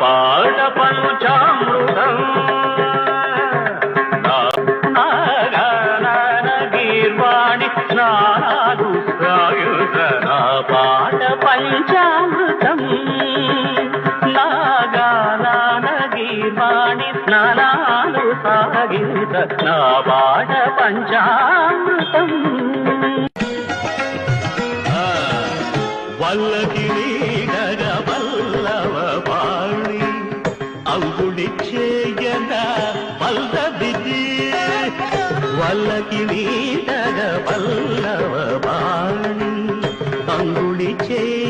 పాట పంచామృతం గీర్వాణి స్నానాలు సాయుధ పాట పంచామృతం నాగాన గీర్వాణి స్నానాలు సాగిత నా పాట పంచామృతం వల్లకి నీడగ వల్లవ పాణి అంగుడి చేయన వల్లదిది వల్లకి నీడగ వల్లవ పాణి అంగుడి చేయ